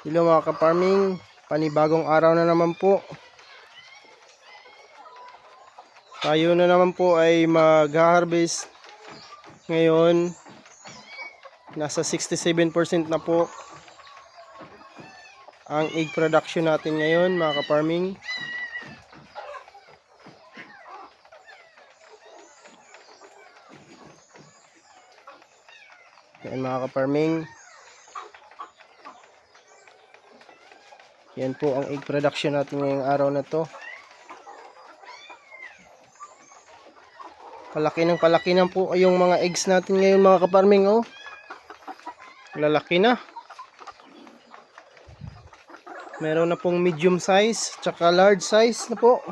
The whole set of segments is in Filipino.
Hello mga ka-farming, panibagong araw na naman po. Tayo na naman po ay mag-harvest ngayon. Nasa 67% na po ang egg production natin ngayon mga ka-farming. Yan mga ka-farming. Yan po ang egg production natin ngayong araw na to. Palaki na po yung mga eggs natin ngayon mga ka-farming, oh. Lalaki na. Meron na pong medium size tsaka large size na po.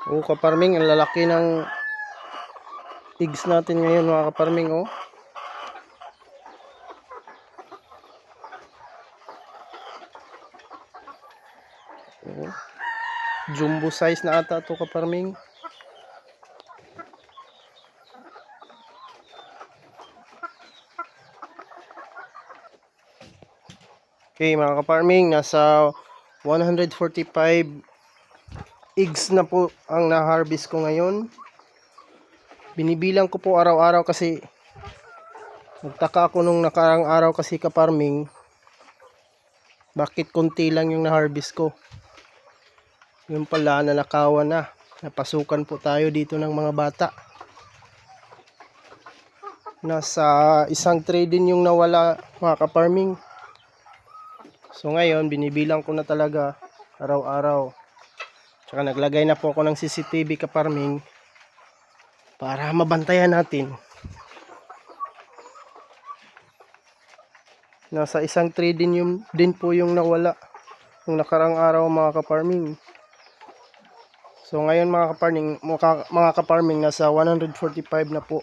Oh, ka-farming, ang lalaki ng eggs natin ngayon mga ka-farming, oh. Oh. Jumbo size na ata ito ka-farming. Okay mga ka-farming, nasa 145 eggs na po ang na-harvest ko ngayon. Binibilang ko po araw-araw kasi nagtaka ako nung nakarang araw kasi ka-farming, bakit konti lang yung na-harvest ko. Yung pala nanakawan na. Napasukan po tayo dito ng mga bata. Nasa isang tray din yung nawala mga ka-farming. So ngayon binibilang ko na talaga araw-araw. Tsaka naglagay na po ako ng CCTV ka-farming para mabantayan natin. Nasa isang tray din po yung nawala yung nakarang araw mga ka-farming. So ngayon mga ka-farming nasa 145 na po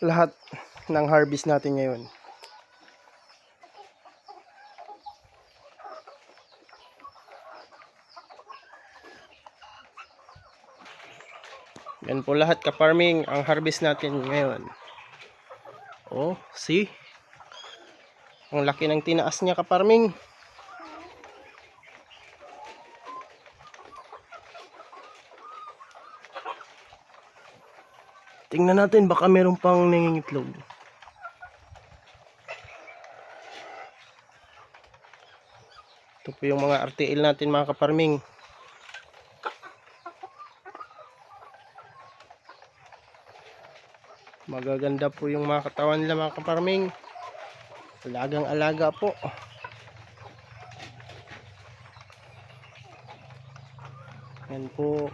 lahat ng harvest natin ngayon. Yan po lahat ka-farming ang harvest natin ngayon. Oh, see? Ang laki ng tinaas niya ka-farming. Tingnan natin baka meron pang nangingitlog. Ito po yung mga RTL natin mga ka-farming. Magaganda po yung mga katawan nila mga ka-farming. Alagang alaga po. Yan po.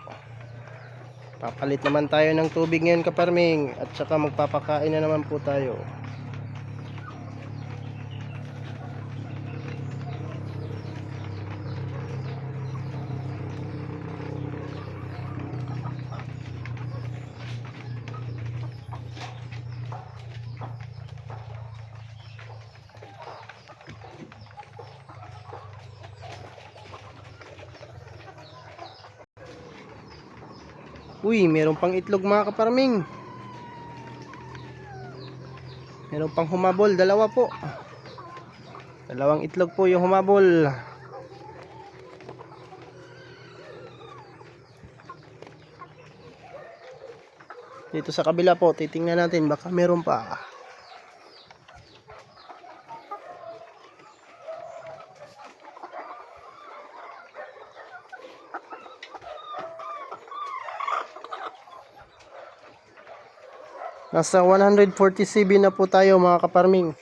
Papalit naman tayo ng tubig ngayon ka-farming. At saka magpapakain na naman po tayo. Uy, meron pang itlog mga ka-farming. Meron pang humabol, dalawa po. Dalawang itlog po yung humabol. Dito sa kabila po, titingnan natin baka meron pa. Nasa 147 na po tayo mga ka-farming.